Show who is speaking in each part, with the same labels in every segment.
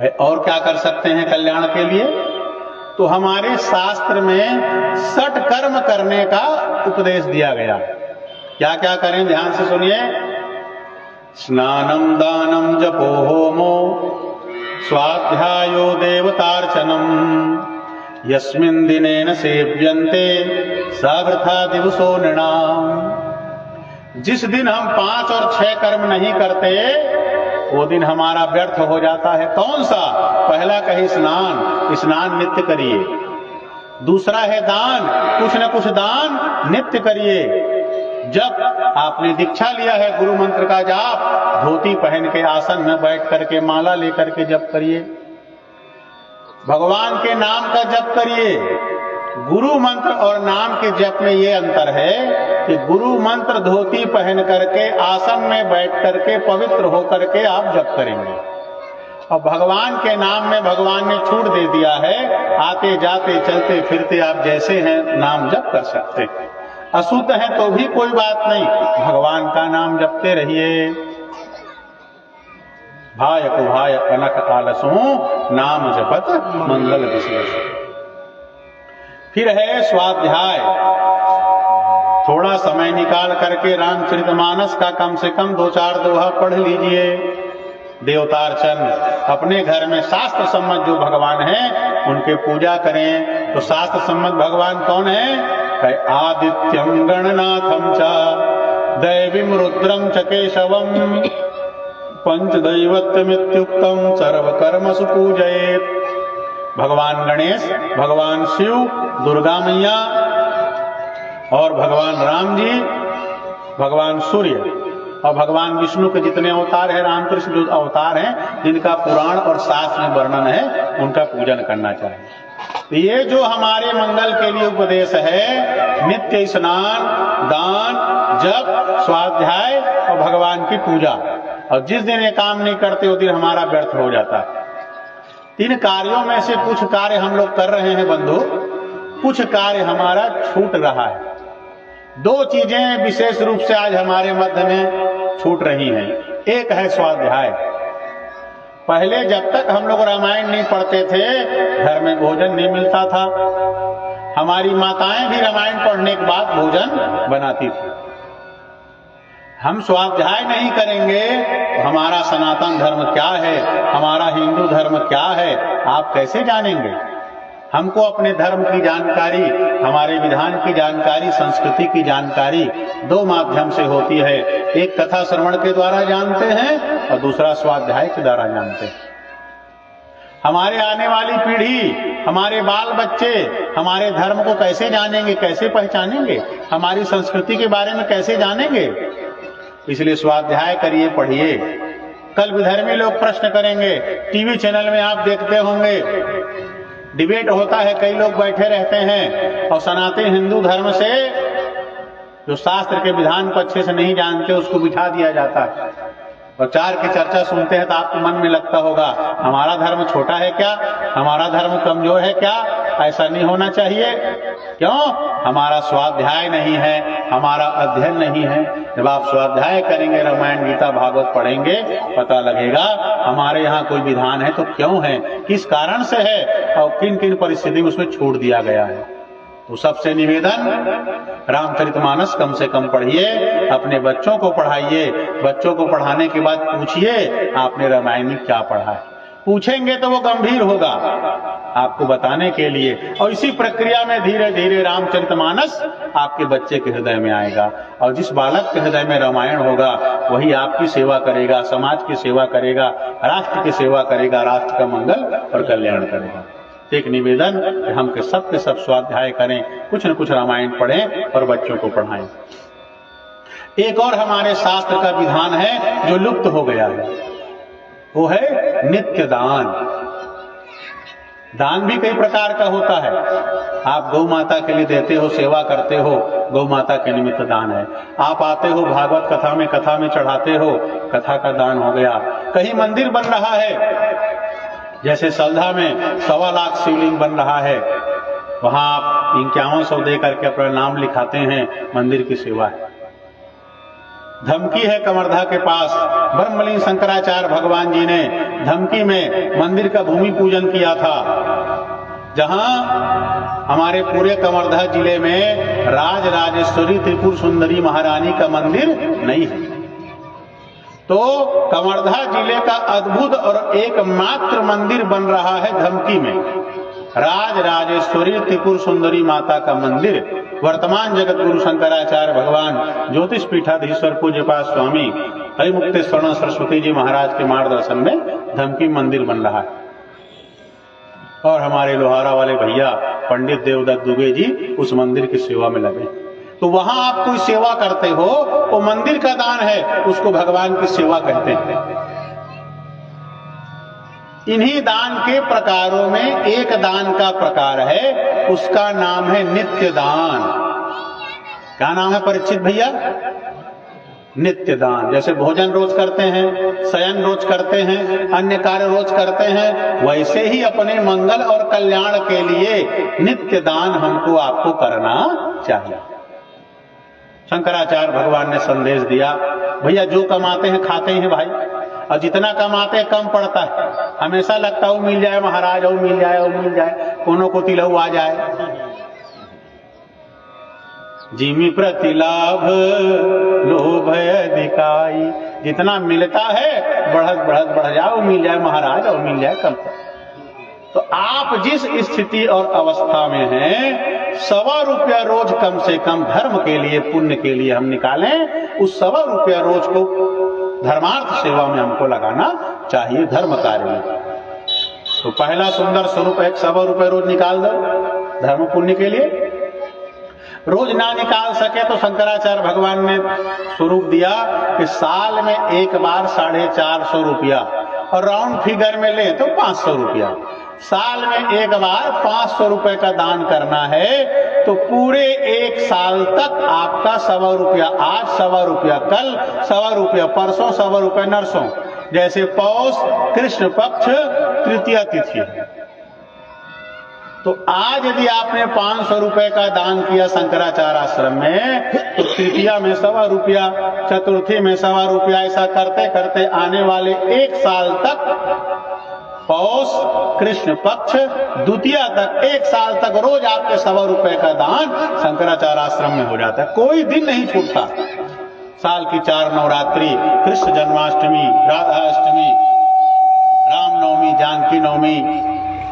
Speaker 1: और क्या कर सकते हैं कल्याण के लिए? तो हमारे शास्त्र में 6 कर्म करने का उपदेश दिया गया। क्या क्या करें, ध्यान से सुनिए। स्नानम दानम जपो होमो स्वाध्यायो देवतार्चनम यस्मिन् दिनेन सेव्यन्ते सावृथा दिवसो नृणाम। जिस दिन हम 5 और 6 कर्म नहीं करते वो दिन हमारा व्यर्थ हो जाता है। कौन सा? पहला कही स्नान, स्नान नित्य करिए। दूसरा है दान, कुछ न कुछ दान नित्य करिए। जब आपने दीक्षा लिया है गुरु मंत्र का जाप, धोती पहन के आसन में बैठ करके माला लेकर के जप करिए। भगवान के नाम का जप करिए। गुरु मंत्र और नाम के जप में ये अंतर है कि गुरु मंत्र धोती पहन करके आसन में बैठ करके पवित्र होकर के आप जप करेंगे, और भगवान के नाम में भगवान ने छूट दे दिया है, आते जाते चलते फिरते आप जैसे हैं नाम जप कर सकते हैं। अशुद्ध हैं तो भी कोई बात नहीं, भगवान का नाम जपते रहिए। भाय को भाय अनक आलसों नाम जपत मंगल विशेष। फिर है स्वाध्याय। थोड़ा समय निकाल करके रामचरितमानस का कम से कम 2-4 दोहा पढ़ लीजिए। देवतार्चन, अपने घर में शास्त्र सम्मत जो भगवान हैं उनके पूजा करें। तो शास्त्र सम्मत भगवान कौन है? आदित्यम गणनाथम च दैवीम रुद्रम च केशवम पंचदैवत्यमित्युक्तम सर्वकर्मसु पूजयेत्। भगवान गणेश, भगवान शिव, दुर्गा मैया और भगवान राम जी, भगवान सूर्य और भगवान विष्णु के जितने अवतार हैं, रामकृष्ण जो अवतार हैं जिनका पुराण और शास्त्र में वर्णन है, उनका पूजन करना चाहिए। तो ये जो हमारे मंगल के लिए उपदेश है, नित्य स्नान, दान, जप, स्वाध्याय और भगवान की पूजा, और जिस दिन ये काम नहीं करते उस दिन हमारा व्यर्थ हो जाता है। 3 कार्यों में से कुछ कार्य हम लोग कर रहे हैं बंधु, कुछ कार्य हमारा छूट रहा है। 2 चीजें विशेष रूप से आज हमारे मध्य में छूट रही हैं। एक है स्वाध्याय। पहले जब तक हम लोग रामायण नहीं पढ़ते थे, घर में भोजन नहीं मिलता था। हमारी माताएं भी रामायण पढ़ने के बाद भोजन बनाती थी। हम स्वाध्याय नहीं करेंगे तो हमारा सनातन धर्म क्या है, हमारा हिंदू धर्म क्या है, आप कैसे जानेंगे? हमको अपने धर्म की जानकारी, हमारे विधान की जानकारी, संस्कृति की जानकारी 2 माध्यम से होती है। एक कथा श्रवण के द्वारा जानते हैं और दूसरा स्वाध्याय के द्वारा जानते हैं। हमारे आने वाली पीढ़ी, हमारे बाल बच्चे हमारे धर्म को कैसे जानेंगे, कैसे पहचानेंगे, हमारी संस्कृति के बारे में कैसे जानेंगे? इसलिए स्वाध्याय करिए, पढ़िए। कल विधर्मी लोग प्रश्न करेंगे। टीवी चैनल में आप देखते होंगे डिबेट होता है, कई लोग बैठे रहते हैं और सनातन हिंदू धर्म से जो शास्त्र के विधान को अच्छे से नहीं जानते उसको बिठा दिया जाता है, और 4 की चर्चा सुनते हैं तो आपको मन में लगता होगा हमारा धर्म छोटा है क्या, हमारा धर्म कमजोर है क्या? ऐसा नहीं होना चाहिए। क्यों? हमारा स्वाध्याय नहीं है, हमारा अध्ययन नहीं है। जब आप स्वाध्याय करेंगे, रामायण गीता भागवत पढ़ेंगे, पता लगेगा हमारे यहाँ कोई विधान है तो क्यों है, किस कारण से है और किन किन परिस्थिति में उसमें छोड़ दिया गया है। तो सबसे निवेदन, रामचरितमानस कम से कम पढ़िए, अपने बच्चों को पढ़ाइए। बच्चों को पढ़ाने के बाद पूछिए आपने रामायण में क्या पढ़ा है। पूछेंगे तो वो गंभीर होगा आपको बताने के लिए, और इसी प्रक्रिया में धीरे धीरे रामचरितमानस आपके बच्चे के हृदय में आएगा, और जिस बालक के हृदय में रामायण होगा वही आपकी सेवा करेगा, समाज की सेवा करेगा, राष्ट्र की सेवा करेगा, राष्ट्र का मंगल और कल्याण करेगा। एक निवेदन, हम के सब स्वाध्याय करें, कुछ न कुछ रामायण पढ़ें और बच्चों को पढ़ाएं। एक और हमारे शास्त्र का विधान है जो लुप्त हो गया है, वो है नित्य दान। दान भी कई प्रकार का होता है। आप गौ माता के लिए देते हो, सेवा करते हो, गौ माता के निमित्त दान है। आप आते हो भागवत कथा में चढ़ाते हो, कथा का दान हो गया। कहीं मंदिर बन रहा है, जैसे सल्धा में 1.25 लाख शिवलिंग बन रहा है, वहां आप 5100 दे करके अपना नाम लिखाते हैं, मंदिर की सेवा है। धमकी है कवर्धा के पास। ब्रह्मलीन शंकराचार्य भगवान जी ने धमकी में मंदिर का भूमि पूजन किया था, जहां हमारे पूरे कवर्धा जिले में राज राजेश्वरी त्रिपुर सुंदरी महारानी का मंदिर नहीं है। तो कवर्धा जिले का अद्भुत और एकमात्र मंदिर बन रहा है धमकी में, राज राजेश्वरी त्रिपुर सुंदरी माता का मंदिर। वर्तमान जगत गुरु शंकराचार्य भगवान ज्योतिष पीठाधीश्वर पूज्यपाद स्वामी हरिमुक्तेश्वर सरस्वती जी महाराज के मार्गदर्शन में धमकी मंदिर बन रहा है। और हमारे लोहारा वाले भैया पंडित देवदत्त दुबे जी उस मंदिर की सेवा में लगे। तो वहां आप कोई सेवा करते हो, वो मंदिर का दान है, उसको भगवान की सेवा कहते हैं। इन्हीं दान के प्रकारों में एक दान का प्रकार है, उसका नाम है नित्य दान। क्या नाम है परीक्षित भैया? नित्य दान। जैसे भोजन रोज करते हैं, शयन रोज करते हैं, अन्य कार्य रोज करते हैं, वैसे ही अपने मंगल और कल्याण के लिए नित्य दान हमको आपको करना चाहिए। शंकराचार्य भगवान ने संदेश दिया, भैया जो कमाते हैं खाते हैं भाई, और जितना कमाते हैं कम पड़ता है। हमेशा लगता है वो मिल जाए महाराज, वो मिल जाए, वो मिल जाए, कोनो को तिलहू आ जाए। जिमि प्रति लाभ लोभ अधिकाई, जितना मिलता है बढ़त बढ़त बढ़ जाए, वो मिल जाए महाराज, वो मिल जाए कम। तो आप जिस स्थिति और अवस्था में हैं, ₹1.25 रोज कम से कम धर्म के लिए, पुण्य के लिए हम निकालें, उस ₹1.25 रोज को धर्मार्थ सेवा में हमको लगाना चाहिए, धर्म कार्य में। तो पहला सुंदर स्वरूप एक ₹100 रोज निकाल दो धर्म पुण्य के लिए। रोज ना निकाल सके तो शंकराचार्य भगवान ने स्वरूप दिया कि साल में एक बार ₹450, और राउंड फिगर में ले तो ₹500। साल में एक बार ₹500 का दान करना है, तो पूरे एक साल तक आपका ₹100, आज ₹100, कल ₹100, परसों ₹100, नरसों। जैसे पौष कृष्ण पक्ष तृतीया तिथि है, तो आज यदि आपने ₹500 का दान किया शंकराचार्य आश्रम में, तो तृतीया में ₹100, चतुर्थी में ₹100, ऐसा करते करते आने वाले एक साल तक, पौष कृष्ण पक्ष द्वितीया तक, एक साल तक रोज आपके ₹100 का दान शंकराचार्य आश्रम में हो जाता है। कोई दिन नहीं छूटता। साल की 4 नवरात्रि, कृष्ण जन्माष्टमी, राधा अष्टमी, रामनवमी, जानकी नवमी,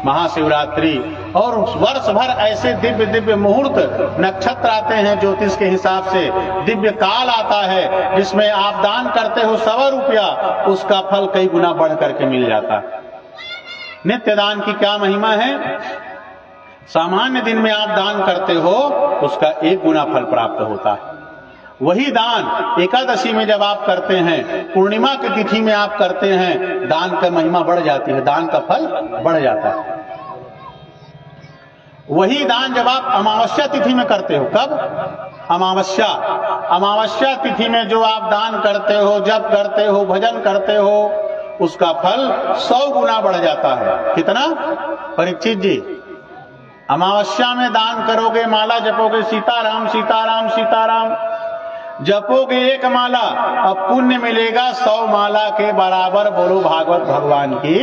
Speaker 1: महाशिवरात्रि, और वर्ष भर ऐसे दिव्य दिव्य मुहूर्त नक्षत्र आते हैं ज्योतिष के हिसाब से, दिव्य काल आता है जिसमें आप दान करते हो ₹100, उसका फल कई गुना बढ़ करके मिल जाता है। नित्य दान की क्या महिमा है? सामान्य दिन में आप दान करते हो, उसका 1 गुना फल प्राप्त होता है। वही दान एकादशी में जब आप करते हैं, पूर्णिमा की तिथि में आप करते हैं, दान का महिमा बढ़ जाती है, दान का फल बढ़ जाता है। वही दान जब आप अमावस्या तिथि में करते हो, कब? अमावस्या तिथि में जो आप दान करते हो, जप करते हो, भजन करते हो, उसका फल 100 गुना बढ़ जाता है। कितना परीक्षित जी? अमावस्या में दान करोगे, माला जपोगे, सीताराम सीताराम सीताराम जपोगे 1 माला, अब पुण्य मिलेगा 100 माला के बराबर। बोलो भागवत भगवान की।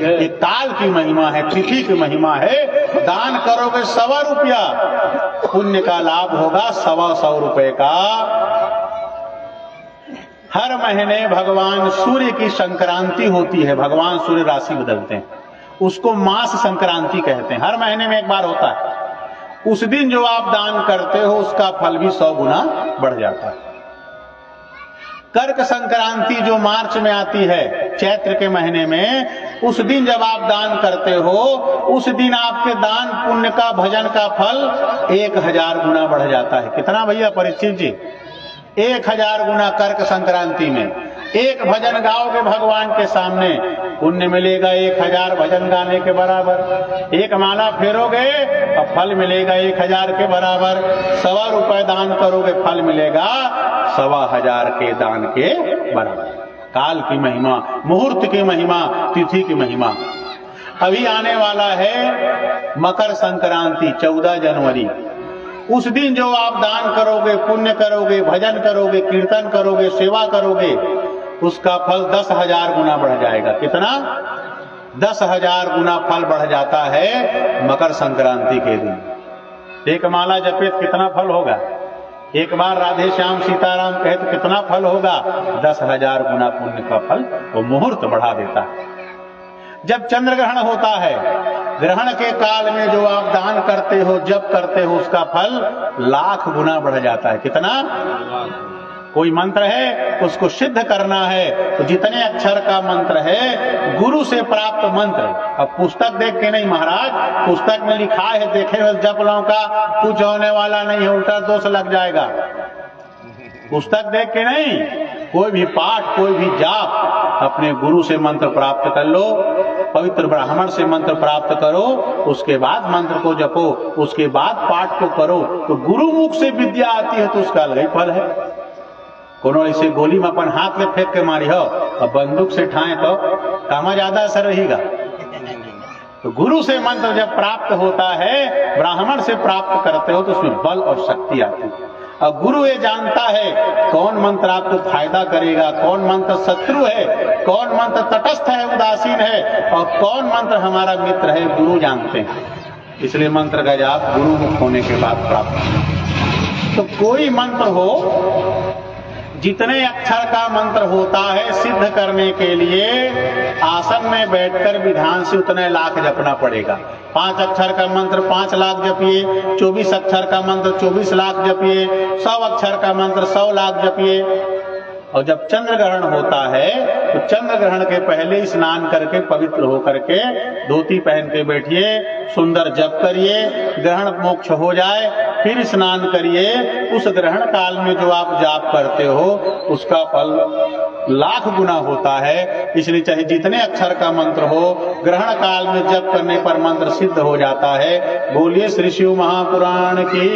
Speaker 1: ये काल की महिमा है, तिथि की महिमा है। दान करोगे ₹100, पुण्य का लाभ होगा ₹100 का। हर महीने भगवान सूर्य की संक्रांति होती है, भगवान सूर्य राशि बदलते हैं, उसको मास संक्रांति कहते हैं। हर महीने में एक बार होता है। उस दिन जो आप दान करते हो, उसका फल भी 100 गुना बढ़ जाता है। कर्क संक्रांति जो मार्च में आती है, चैत्र के महीने में, उस दिन जब आप दान करते हो, उस दिन आपके दान पुण्य का, भजन का फल 1000 गुना बढ़ जाता है। कितना भैया परीक्षित जी? 1000 गुना कर्क संक्रांति में। एक भजन गाओगे भगवान के सामने, पुण्य मिलेगा 1000 भजन गाने के बराबर। एक माला फेरोगे और फल मिलेगा 1000 के बराबर। ₹100 दान करोगे, फल मिलेगा 1000 के दान के बराबर। काल की महिमा, मुहूर्त की महिमा, तिथि की महिमा। अभी आने वाला है मकर संक्रांति, 14 जनवरी। उस दिन जो आप दान करोगे, पुण्य करोगे, भजन करोगे, कीर्तन करोगे, सेवा करोगे, उसका फल 10,000 गुना बढ़ जाएगा। कितना? 10,000 गुना फल बढ़ जाता है मकर संक्रांति के दिन। एक माला जपे कितना फल होगा? एक बार राधे श्याम सीताराम कहे तो कितना फल होगा? 10,000 गुना पुण्य का फल वो मुहूर्त बढ़ा देता है। जब चंद्र ग्रहण होता है, ग्रहण के काल में जो आप दान करते हो, जप करते हो, उसका फल लाख गुना बढ़ जाता है। कितना? कोई मंत्र है, उसको सिद्ध करना है तो जितने अक्षर का मंत्र है, गुरु से प्राप्त मंत्र। अब पुस्तक देख के नहीं महाराज, पुस्तक में लिखा है देखे हुए जप लो का कुछ होने वाला नहीं है, उल्टा दोष लग जाएगा। पुस्तक देख के नहीं, कोई भी पाठ, कोई भी जाप अपने गुरु से मंत्र प्राप्त कर लो, पवित्र ब्राह्मण से मंत्र प्राप्त करो, उसके बाद मंत्र को जपो, उसके बाद पाठ को करो, तो गुरु मुख से विद्या आती है तो उसका अलग ही फल है। कोनो ऐसे गोली में अपन हाथ में फेंक के मारी हो और बंदूक से ठाए तो कामा ज्यादा असर रहेगा। तो गुरु से मंत्र जब प्राप्त होता है, ब्राह्मण से प्राप्त करते हो, तो उसमें बल और शक्ति आती है। और गुरु ये जानता है कौन मंत्र आपको फायदा करेगा, कौन मंत्र शत्रु है, कौन मंत्र तटस्थ है, उदासीन है, और कौन मंत्र हमारा मित्र है, गुरु जानते हैं। इसलिए मंत्र का जाप गुरु मुख होने के बाद प्राप्त। तो कोई मंत्र हो, जितने अक्षर का मंत्र होता है, सिद्ध करने के लिए आसन में बैठकर विधान से उतने लाख जपना पड़ेगा। 5 अक्षर का मंत्र 5 लाख जपिए, 24 अक्षर का मंत्र 24 लाख जपिए, 100 अक्षर का मंत्र 100 लाख जपिए। और जब चंद्र ग्रहण होता है तो चंद्र ग्रहण के पहले स्नान करके पवित्र होकर के धोती पहन के बैठिए, सुंदर जप करिए, ग्रहण मोक्ष हो जाए, फिर स्नान करिए। उस ग्रहण काल में जो आप जाप करते हो उसका फल लाख गुना होता है। इसलिए चाहे जितने अक्षर का मंत्र हो, ग्रहण काल में जप करने पर मंत्र सिद्ध हो जाता है। बोलिए श्री शिव महापुराण की।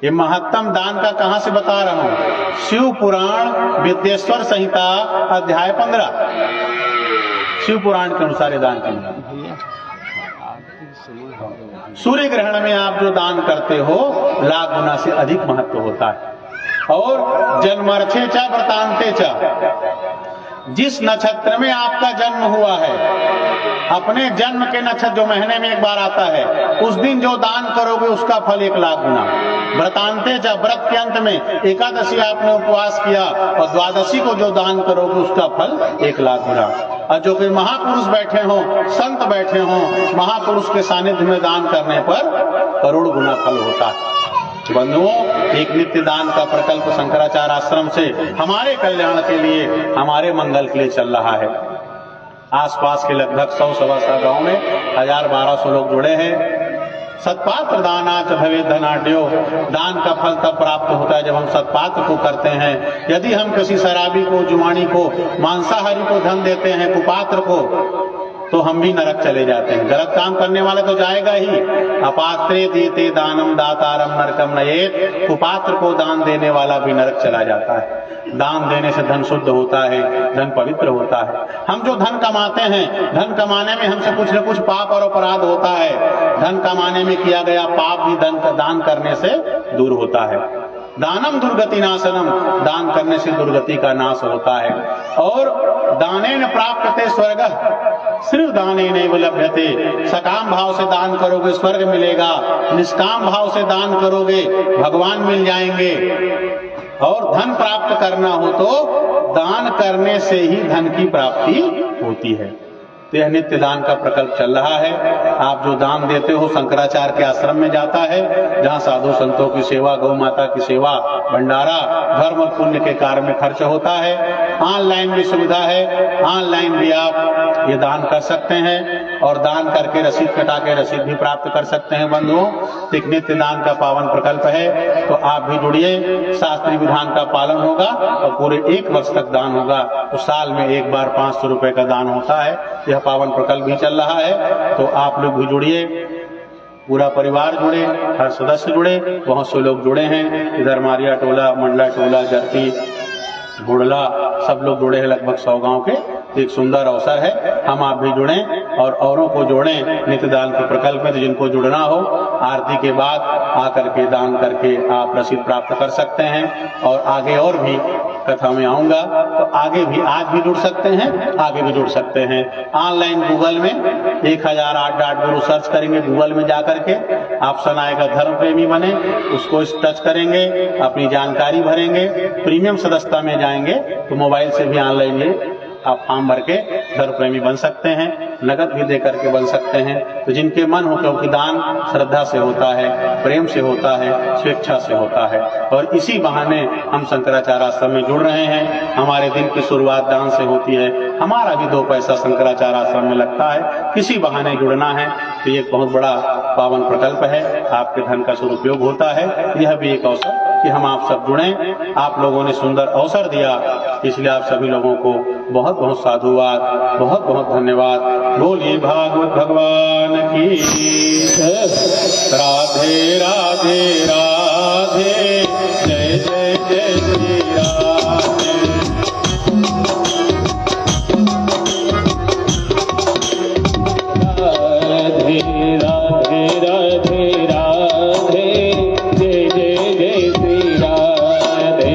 Speaker 1: ये महत्तम दान का कहां से बता रहा हूं? शिव पुराण विद्येश्वर संहिता अध्याय 15 शिव पुराण के अनुसार दान की। सूर्य ग्रहण में आप जो दान करते हो लाख गुना से अधिक महत्व होता है। और जन्मर्थे च व्रतांते च, जिस नक्षत्र में आपका जन्म हुआ है, अपने जन्म के नक्षत्र जो महीने में एक बार आता है, उस दिन जो दान करोगे उसका फल 1 लाख गुना। व्रतांते च, व्रत के अंत में एकादशी आपने उपवास किया और द्वादशी को जो दान करोगे उसका फल 1 लाख गुना। और जो कोई महापुरुष बैठे हो, संत बैठे हो, महापुरुष के सानिध्य में दान करने पर करोड़ गुना फल होता है। बंधुओं, एक नित्य दान का प्रकल्प शंकराचार्य आश्रम से हमारे कल्याण के लिए, हमारे मंगल के लिए चल रहा है। आसपास के लगभग 100-125 गांव में 1000-1200 लोग जुड़े हैं। सत्पात्र दानाच भवे धनाढ्यो, दान का फल तब प्राप्त होता है जब हम सत्पात्र को करते हैं। यदि हम किसी शराबी को, जुआनी को, मांसाहारी को धन देते हैं, कुपात्र को, तो हम भी नरक चले जाते हैं। गलत काम करने वाला तो जाएगा ही। अपात्रे देते दानम दातारम नरकम नयेत, कुपात्र को दान देने वाला भी नरक चला जाता है। दान देने से धन शुद्ध होता है, धन पवित्र होता है। हम जो धन कमाते हैं, धन कमाने में हमसे कुछ न कुछ पाप और अपराध होता है। धन कमाने में किया गया पाप भी दान करने से दूर होता है। दानम दुर्गति नाशनम, दान करने से दुर्गति का नाश होता है। और दानेन प्राप्यते स्वर्गः, सिर्फ दाने नहीं लभ्यते। सकाम भाव से दान करोगे स्वर्ग मिलेगा, निष्काम भाव से दान करोगे भगवान मिल जाएंगे। और धन प्राप्त करना हो तो दान करने से ही धन की प्राप्ति होती है। तो यह नित्य दान का प्रकल्प चल रहा है। आप जो दान देते हो शंकराचार्य के आश्रम में जाता है, जहाँ साधु संतों की सेवा, गौ माता की सेवा, भंडारा, धर्म और पुण्य के कार्य में खर्च होता है। ऑनलाइन भी सुविधा है, ऑनलाइन भी आप ये दान कर सकते हैं और दान करके रसीद कटा के रसीद भी प्राप्त कर सकते हैं। बंधुओं, एक नित्य दान का पावन प्रकल्प है, तो आप भी जुड़िए। शास्त्रीय विधान का पालन होगा और पूरे 1 वर्ष तक दान होगा। तो साल में एक बार 500 रुपए का दान होता है। यह पावन प्रकल्प भी चल रहा है, तो आप लोग भी जुड़िए। पूरा परिवार जुड़े, हर सदस्य जुड़े। बहुत से लोग जुड़े हैं, इधर मारिया टोला, मंडला टोला, जर्ती, बुड़ला, सब लोग जुड़े हैं, लगभग 100 गांव के। एक सुंदर अवसर है, हम आप भी जुड़ें और औरों को जोड़ें। नित्यदान के प्रकल्प में जिनको जुड़ना हो, आरती के बाद आकर के दान करके आप रसीद प्राप्त कर सकते हैं। और आगे और भी कथा में आऊंगा तो आगे भी, आज भी जुड़ सकते हैं, आगे भी जुड़ सकते हैं। ऑनलाइन गूगल में 1008 गुरु सर्च करेंगे, गूगल में जाकर के ऑप्शन आएगा धर्म प्रेमी बने, उसको टच करेंगे, अपनी जानकारी भरेंगे, प्रीमियम सदस्यता में जाएंगे तो मोबाइल से भी ऑनलाइन ये आप फॉर्म भर के धर्म प्रेमी बन सकते हैं, नगद भी दे करके बन सकते हैं। तो जिनके मन हो, क्योंकि दान श्रद्धा से होता है, प्रेम से होता है, स्वेच्छा से होता है। और इसी बहाने हम शंकराचार्य आश्रम में जुड़ रहे हैं। हमारे दिन की शुरुआत दान से होती है, हमारा भी 2 पैसा शंकराचार्य आश्रम में लगता है, किसी बहाने जुड़ना है तो ये एक बहुत बड़ा पावन प्रकल्प है, आपके धन का सदुपयोग होता है। यह भी एक अवसर कि हम आप सब जुड़ें। आप लोगों ने सुंदर अवसर दिया, इसलिए आप सभी लोगों को बहुत बहुत साधुवाद, बहुत बहुत धन्यवाद। बोलिए भागवत भगवान की राधे राधे राधे, जय जय जय श्री राधे। राधे राधे राधे राधे, जय जय जय श्री राधे।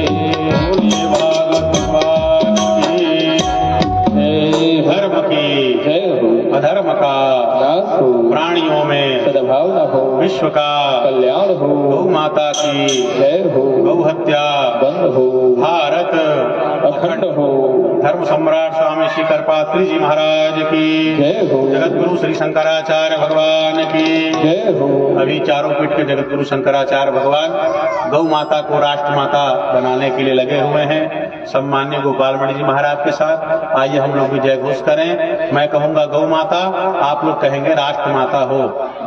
Speaker 1: बोलिए भागवत भगवान की जय। धर्म की जय हो, अधर्म का नाश हो, प्राणियों में सद्भाव न हो, विश्व का कल्याण हो, गौ माता की जय हो, गौ हत्या बंद हो, भारत अखंड हो। धर्म सम्राट स्वामी श्री करपात्री जी महाराज की जय हो, जगत गुरु श्री शंकराचार्य भगवान की जय हो। अभी चारों पीठ के जगत गुरु शंकराचार्य भगवान गौ माता को राष्ट्र माता बनाने के लिए लगे हुए हैं, सम्मान्य गोपाल मणि जी महाराज के साथ। आइए हम लोग भी जय घोष करें। मैं कहूंगा गौ माता, आप लोग कहेंगे राष्ट्र माता हो।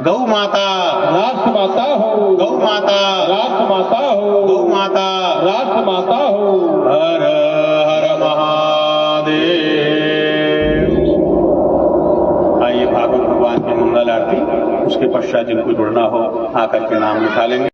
Speaker 1: गौ माता राष्ट्र माता हो, गौ माता राष्ट्र माता हो, गौ माता राष्ट्र माता हो। हर हर महादेव। आइए भागवत भगवान की मंगल आरती, उसके पश्चात जिनको जुड़ना हो आकर के नाम लिखा लेंगे।